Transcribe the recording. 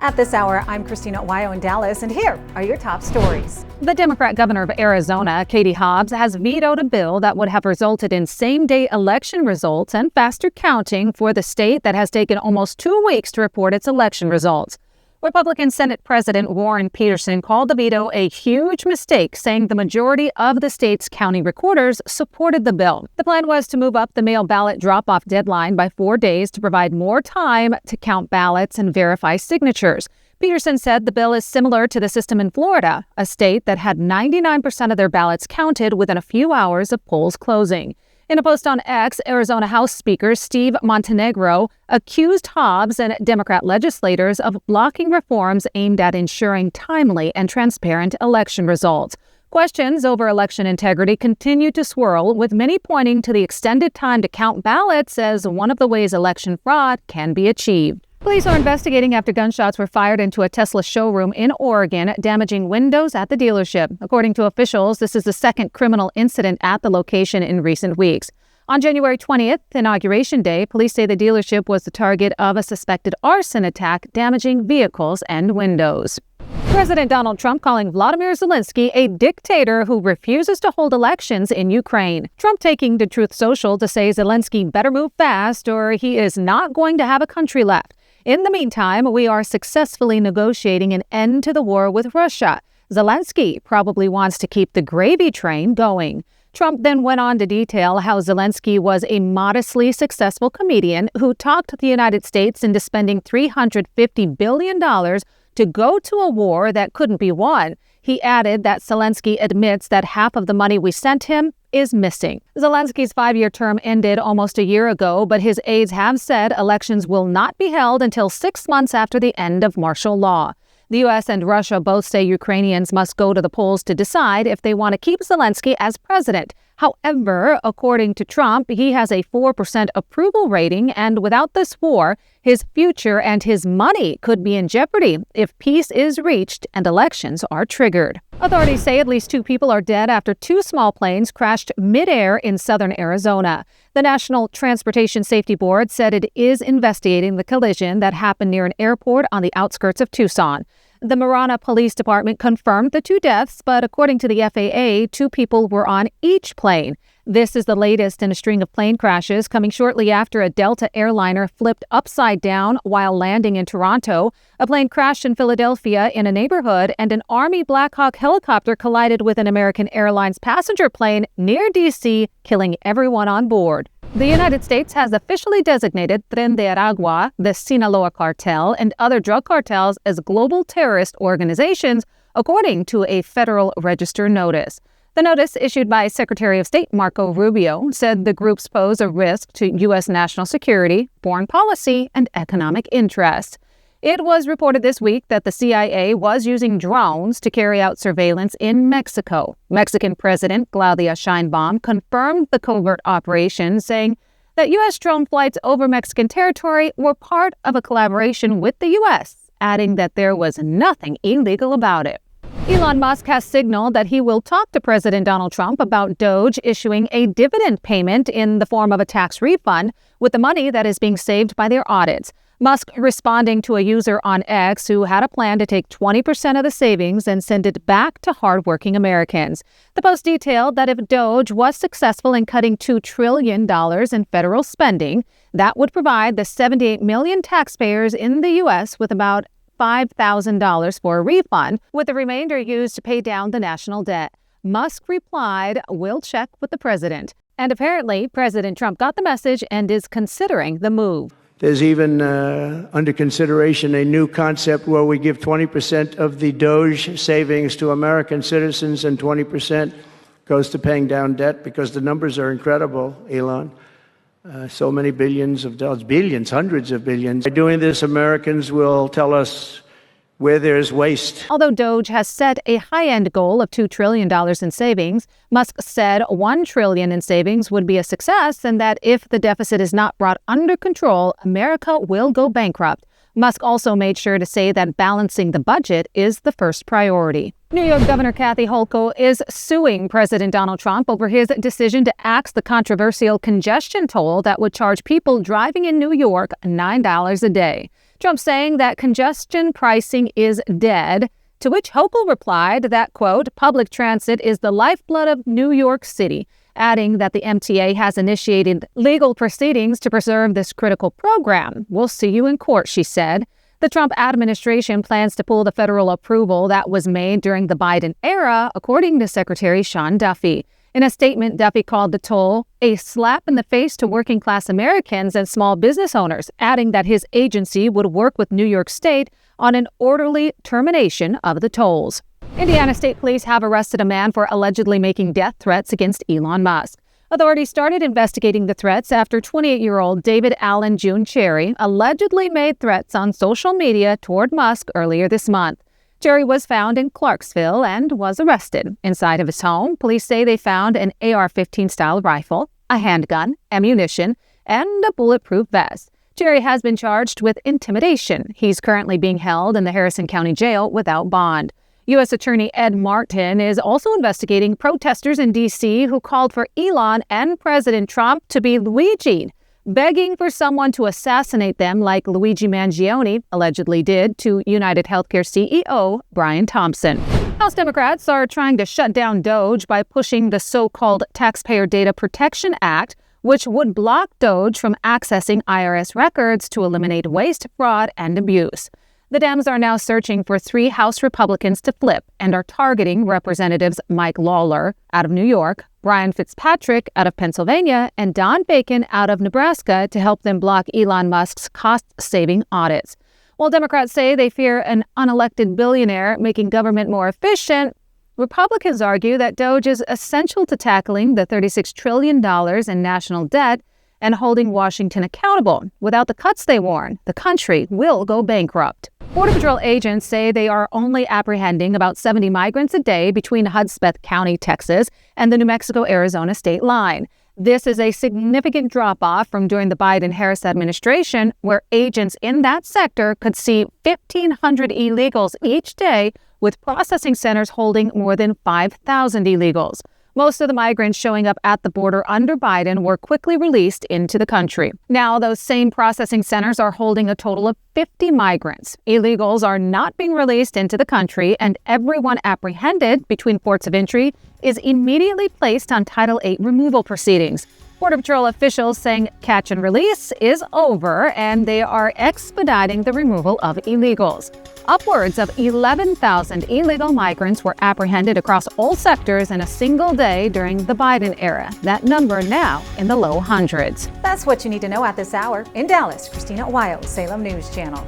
At this hour, I'm Christina, Aguayo in Dallas, and here are your top stories. The Democrat governor of Arizona, Katie Hobbs, has vetoed a bill that would have resulted in same-day election results and faster counting for the state that has taken almost 2 weeks to report its election results. Republican Senate President Warren Peterson called the veto a huge mistake, saying the majority of the state's county recorders supported the bill. The plan was to move up the mail ballot drop-off deadline by 4 days to provide more time to count ballots and verify signatures. Peterson said the bill is similar to the system in Florida, a state that had 99% of their ballots counted within a few hours of polls closing. In a post on X, Arizona House Speaker Steve Montenegro accused Hobbs and Democrat legislators of blocking reforms aimed at ensuring timely and transparent election results. Questions over election integrity continue to swirl, with many pointing to the extended time to count ballots as one of the ways election fraud can be achieved. Police are investigating after gunshots were fired into a Tesla showroom in Oregon, damaging windows at the dealership. According to officials, this is the second criminal incident at the location in recent weeks. On January 20th, Inauguration Day, police say the dealership was the target of a suspected arson attack, damaging vehicles and windows. President Donald Trump calling Vladimir Zelenskyy a dictator who refuses to hold elections in Ukraine. Trump taking to Truth Social to say Zelenskyy better move fast or he is not going to have a country left. In the meantime, we are successfully negotiating an end to the war with Russia. Zelenskyy probably wants to keep the gravy train going. Trump then went on to detail how Zelenskyy was a modestly successful comedian who talked the United States into spending $350 billion to go to a war that couldn't be won. He added that Zelenskyy admits that half of the money we sent him is missing. Zelenskyy's 5-year term ended almost a year ago, but his aides have said elections will not be held until 6 months after the end of martial law. The U.S. and Russia both say Ukrainians must go to the polls to decide if they want to keep Zelenskyy as president. However, according to Trump, he has a 4% approval rating, and without this war, his future and his money could be in jeopardy if peace is reached and elections are triggered. Authorities say at least 2 people are dead after 2 small planes crashed midair in southern Arizona. The National Transportation Safety Board said it is investigating the collision that happened near an airport on the outskirts of Tucson. The Marana Police Department confirmed the 2 deaths, but according to the FAA, 2 people were on each plane. This is the latest in a string of plane crashes, coming shortly after a Delta airliner flipped upside down while landing in Toronto. A plane crashed in Philadelphia in a neighborhood, and an Army Black Hawk helicopter collided with an American Airlines passenger plane near D.C., killing everyone on board. The United States has officially designated Tren de Aragua, the Sinaloa cartel, and other drug cartels as global terrorist organizations, according to a Federal Register notice. The notice, issued by Secretary of State Marco Rubio, said the groups pose a risk to U.S. national security, foreign policy, and economic interests. It was reported this week that the CIA was using drones to carry out surveillance in Mexico. Mexican President Claudia Sheinbaum confirmed the covert operation, saying that U.S. drone flights over Mexican territory were part of a collaboration with the U.S., adding that there was nothing illegal about it. Elon Musk has signaled that he will talk to President Donald Trump about DOGE issuing a dividend payment in the form of a tax refund with the money that is being saved by their audits. Musk responding to a user on X who had a plan to take 20% of the savings and send it back to hardworking Americans. The post detailed that if DOGE was successful in cutting $2 trillion in federal spending, that would provide the 78 million taxpayers in the U.S. with about $5,000 for a refund, with the remainder used to pay down the national debt. Musk replied, "We'll check with the president." And apparently, President Trump got the message and is considering the move. There's even under consideration a new concept where we give 20% of the DOGE savings to American citizens and 20% goes to paying down debt, because the numbers are incredible, Elon. So many billions of dollars, billions, hundreds of billions. By doing this, Americans will tell us where there's waste. Although DOGE has set a high-end goal of $2 trillion in savings, Musk said $1 trillion in savings would be a success, and that if the deficit is not brought under control, America will go bankrupt. Musk also made sure to say that balancing the budget is the first priority. New York Governor Kathy Hochul is suing President Donald Trump over his decision to axe the controversial congestion toll that would charge people driving in New York $9 a day. Trump saying that congestion pricing is dead, to which Hochul replied that, quote, public transit is the lifeblood of New York City, adding that the MTA has initiated legal proceedings to preserve this critical program. We'll see you in court, she said. The Trump administration plans to pull the federal approval that was made during the Biden era, according to Secretary Sean Duffy. In a statement, Duffy called the toll a slap in the face to working-class Americans and small business owners, adding that his agency would work with New York State on an orderly termination of the tolls. Indiana State Police have arrested a man for allegedly making death threats against Elon Musk. Authorities started investigating the threats after 28-year-old David Allen June Cherry allegedly made threats on social media toward Musk earlier this month. Cherry was found in Clarksville and was arrested. Inside of his home, police say they found an AR-15-style rifle, a handgun, ammunition, and a bulletproof vest. Cherry has been charged with intimidation. He's currently being held in the Harrison County Jail without bond. U.S. Attorney Ed Martin is also investigating protesters in D.C. who called for Elon and President Trump to be Luigi'd, begging for someone to assassinate them like Luigi Mangione allegedly did to United Healthcare CEO Brian Thompson. House Democrats are trying to shut down DOGE by pushing the so-called Taxpayer Data Protection Act, which would block DOGE from accessing IRS records to eliminate waste, fraud, and abuse. The Dems are now searching for 3 House Republicans to flip and are targeting Representatives Mike Lawler out of New York, Brian Fitzpatrick out of Pennsylvania, and Don Bacon out of Nebraska to help them block Elon Musk's cost-saving audits. While Democrats say they fear an unelected billionaire making government more efficient, Republicans argue that DOGE is essential to tackling the $36 trillion in national debt and holding Washington accountable. Without the cuts, they warn, the country will go bankrupt. Border Patrol agents say they are only apprehending about 70 migrants a day between Hudspeth County, Texas, and the New Mexico-Arizona state line. This is a significant drop-off from during the Biden-Harris administration, where agents in that sector could see 1,500 illegals each day, with processing centers holding more than 5,000 illegals. Most of the migrants showing up at the border under Biden were quickly released into the country. Now, those same processing centers are holding a total of 50 migrants. Illegals are not being released into the country, and everyone apprehended between ports of entry is immediately placed on Title VIII removal proceedings. Border Patrol officials saying catch and release is over, and they are expediting the removal of illegals. Upwards of 11,000 illegal migrants were apprehended across all sectors in a single day during the Biden era. That number now in the low hundreds. That's what you need to know at this hour. In Dallas, Christina, Aguayo, Salem News Channel.